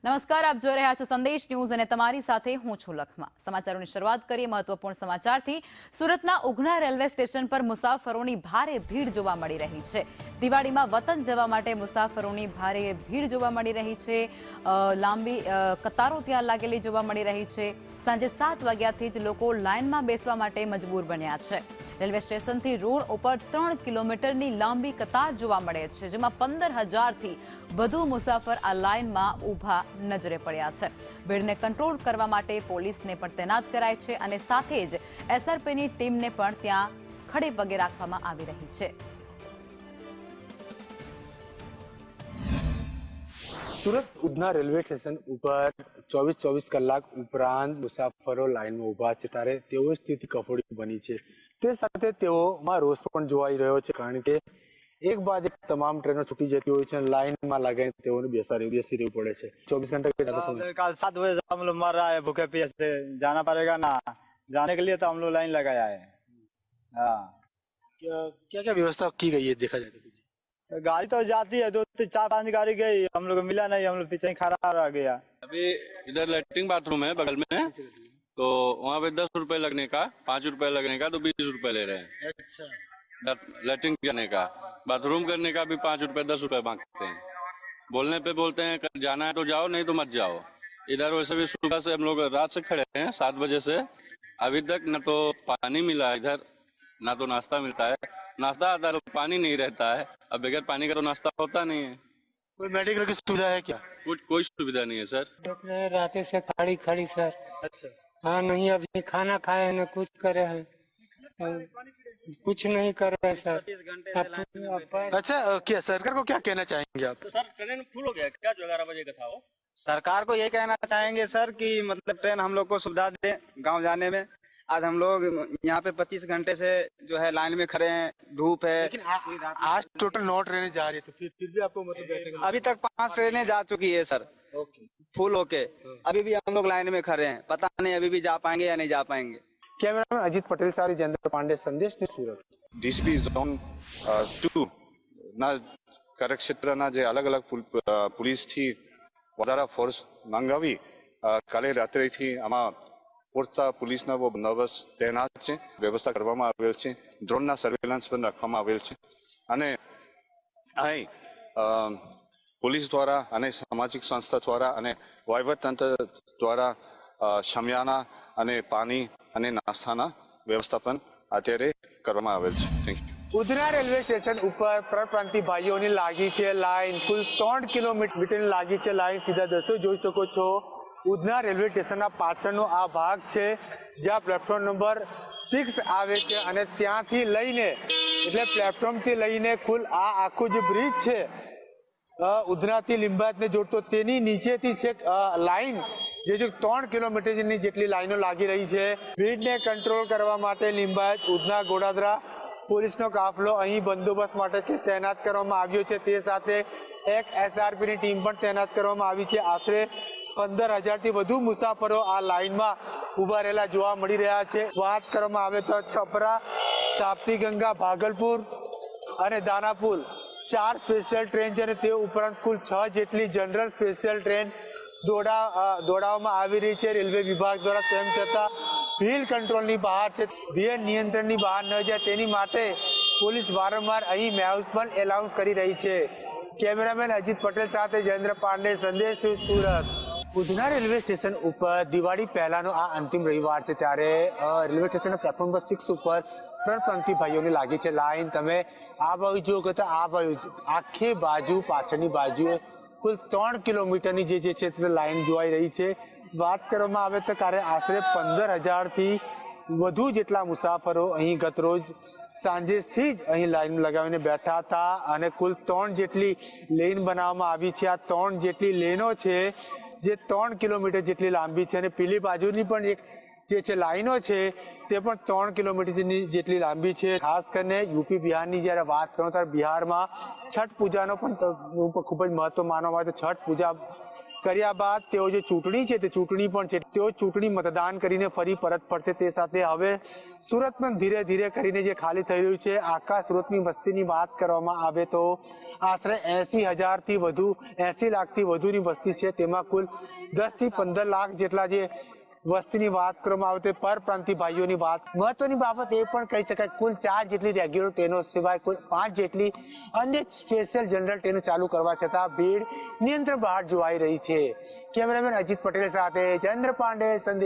નમસ્કાર, આપ જોઈ રહ્યા છો સંદેશ ન્યૂઝ અને તમારી સાથે હું છું લખમા। સમાચારોની શરૂઆત કરીએ મહત્વપૂર્ણ સમાચારથી। સુરતના ઉધના રેલવે સ્ટેશન પર મુસાફરોની ભારે ભીડ જોવા મળી રહી છે। દિવાળીમાં વતન જવા માટે મુસાફરોની ભારે ભીડ જોવા મળી રહી છે। લાંબી કતારો ત્યાં લાગેલી જોવા મળી રહી છે। સાંજે 7 વાગ્યાથી જ લોકો લાઇનમાં બેસવા માટે મજબૂર બન્યા છે। રેલવે સ્ટેશનથી રોડ ઉપર 3 કિલોમીટરની લાંબી કતાર જોવા મળે છે, જેમાં 15,000થી વધુ મુસાફર આ લાઇનમાં ઊભા નજરે પડ્યા છે। ભીડને કંટ્રોલ કરવા માટે પોલીસને પણ તૈનાત કરાઈ છે અને સાથે જ એસઆરપીની ટીમને પણ ત્યાં ખડે પગે રાખવામાં આવી રહી છે। સુરત ઉધના રેલવે સ્ટેશન ઉપર 24 કલાક ઉપરાંત મુસાફરો લાઇનમાં ઊભા છે, ત્યારે તેઓ સ્થિતિ કફોડી બની છે। તે સાથે તેઓમાં રોષ પણ જોવાઈ રહ્યો છે, કારણ કે એક બાદ એક તમામ ટ્રેનો છૂટી જતી હોય છે, લાઇનમાં લાગીને તેઓને બેસી રહેવું પડે છે। 24 घंटे के ज्यादा समय कल 7 बजे हम लोग मर रहा है भूखे प्यासे, जाना पड़ेगा ना। जाने के लिए तो हम लोग लाइन लगाया है। हाँ, क्या क्या व्यवस्था की गई है देखा जाए तो? गाड़ी तो जाती है, 2-4-5 गाड़ी गई, हम लोग मिला नहीं, हम लोग पीछे ही खड़ा रह गया। अभी इधर लैट्रिन बाथरूम है बगल में, तो वहाँ पे 10 रुपए लगने का, 5 रुपए लगने का, तो 20 रुपए ले रहे हैं। अच्छा, लैट्रिन जाने का, बाथरूम करने का भी 5 रुपए 10 रुपए मांगते हैं। बोलने पे बोलते हैं जाना है तो जाओ, नहीं तो मत जाओ। इधर वैसे भी सुबह से हम लोग रात से खड़े हैं, 7 बजे से अभी तक न तो पानी मिला इधर, ना तो नाश्ता मिलता है। नाश्ता आता है तो पानी नहीं रहता है, अब बगैर पानी का तो नाश्ता होता नहीं है। कोई मेडिकल की सुविधा है क्या? कोई सुविधा नहीं है सर। डॉक्टर रात से खड़ी सर। अच्छा, हाँ, नहीं अभी खाना खाए हैं, न कुछ करे हैं, कुछ नहीं कर रहे सर। अच्छा, क्या सरकार को क्या कहना चाहेंगे आप? तो सर ट्रेन फुल हो गया क्या, जो 11 बजे का था वो? सरकार को ये कहना चाहेंगे सर कि मतलब ट्रेन हम लोग को सुविधा दे गांव जाने में। आज हम लोग यहाँ पे 25 घंटे से जो है लाइन में खड़े हैं, धूप है। लेकिन आज टोटल 9 ट्रेनें जा रही है, तो फिर भी आपको मतलब बैठने का अभी तक 5 ट्रेनें जा चुकी है सर, फुल होके। अभी भी हम लोग लाइन में खड़े हैं, पता नहीं अभी भी जा पाएंगे या नहीं जा पाएंगे। कैमरामैन अजीत पटेल सारी जयेंद्र पांडे, संदेश न्यूज़ सूरत। ડીસીપી ઝોન 2 ના કાર્યક્ષેત્રના જે અલગ અલગ પોલીસથી વધારે ફોર્સ મંગાવી કાલે રાત્રેથી આમાં પૂરતા પોલીસના બંદોબસ્ત તૈનાત છે, વ્યવસ્થા કરવામાં આવેલ છે, ડ્રોનના સર્વેલન્સ પણ રાખવામાં આવેલ છે અને અહીં પોલીસ દ્વારા અને સામાજિક સંસ્થા દ્વારા અને વહીવટતંત્ર દ્વારા શમિયાના અને પાણી અને નાસ્તાના વ્યવસ્થાપન અત્યારે કરવામાં આવેલ છે। Thank you. Udhna railway station ઉપર પરપ્રાંતિ ભાઈઓની લાગી છે લાઈન, કુલ 3 કિલોમીટરની લાગી છે લાઈન। સીધા દર્શકો જોઈ શકો છો, ઉધના રેલવે સ્ટેશનના પાછળનો આ ભાગ છે, જ્યાં પ્લેટફોર્મ નંબર 6 આવે છે અને ત્યાંથી લઈને એટલે પ્લેટફોર્મથી લઈને કુલ આ આખું જે બ્રિજ છે ઉધનાથી લિંબાયતને જોડતો, તેની નીચેથી છેક લાઈન જે 3 કિલોમીટરની જેટલી લાઈનો લાગી રહી છે। ભીડને કંટ્રોલ કરવા માટે લિંબાયત, ઉધના, ગોડાદરા પોલીસનો કાફલો અહીં બંદોબસ્ત માટે તૈનાત કરવામાં આવ્યો છે। તે સાથે એક એસઆરપીની ટીમ પણ તૈનાત કરવામાં આવી છે। આશરે 15,000થી વધુ મુસાફરો આ લાઈનમાં ઉભા રહેલા જોવા મળી રહ્યા છે। વાત કરવામાં આવે તો છપરા, તાપ્તી ગંગા, ભાગલપુર અને દાનાપુર 4 સ્પેશિયલ ટ્રેન છે અને તે ઉપરાંત કુલ 6 જેટલી જનરલ સ્પેશિયલ ટ્રેન દોડાવવામાં આવી રહી છે રેલવે વિભાગ દ્વારા। તેમ છતાં ભીડ કંટ્રોલની બહાર છે, ભીડ નિયંત્રણની બહાર ન જાય તેની માટે પોલીસ વારંવાર અહીં મેનેજમેન્ટ એલાઉન્સ કરી રહી છે। કેમેરામેન અજીત પટેલ સાથે જયેન્દ્ર પાંડે, સંદેશ news Surat. Udhna railway station ઉપર દિવાળી પહેલાનો આ અંતિમ રવિવાર છે, ત્યારે રેલવે સ્ટેશનના પ્લેટફોર્મ નંબર 6 ઉપર પરપ્રાંતિ ભાઈઓની લાગી છે લાઈન। તમે આ બાજુ જુઓ કે તો આ બાજુ આખી બાજુ પાછળની બાજુએ કુલ 3 કિલોમીટરની જે છે તે લાઈન જોવાઈ રહી છે। વાત કરવામાં આવે તો કાલે આશરે 15,000થી વધુ જેટલા મુસાફરો અહીં ગતરોજ સાંજેથી જ અહીં લાઈન લગાવીને બેઠા હતા અને કુલ 3 જેટલી લેન બનાવવામાં આવી છે। આ 3 જેટલી લેનો છે જે 3 કિલોમીટર જેટલી લાંબી છે અને પેલી બાજુની પણ એક જે છે લાઈનો છે તે પણ 3 કિલોમીટરની જેટલી લાંબી છે। ખાસ કરીને યુપી બિહારની જ્યારે વાત કરું ત્યારે બિહારમાં છઠ પૂજાનો પણ ખૂબ જ મહત્વ માનવામાં આવે છે। છઠ પૂજા કર્યા બાદ તેઓ જે ચૂંટણી છે તે ચૂંટણી પણ છે તેઓ ચૂંટણી મતદાન કરીને ફરી પરત ફરશે. તે સાથે હવે સુરતમાં ધીરે ધીરે કરીને જે ખાલી થઈ રહ્યું છે, આખા સુરતની વસ્તીની વાત કરવામાં આવે તો આશરે 80 લાખથી વધુની વસ્તી છે. તેમાં કુલ 10 થી 15 લાખ જેટલા જે વસ્તીની વાત કરવામાં આવે તો પરપ્રાંતીય ભાઈઓની વાત. મહત્વની બાબત એ પણ કહી શકાય કુલ 4 જેટલી રેગ્યુલર ટ્રેનો સિવાય કુલ 5 જેટલી અન્ય સ્પેશિયલ જનરલ ટ્રેનો ચાલુ કરવા છતાં ભીડ નિયંત્રણ બહાર જોવાઈ રહી છે. કેમેરામેન અજીત પટેલ સાથે ચંદ્ર પાંડે, સંદેશ.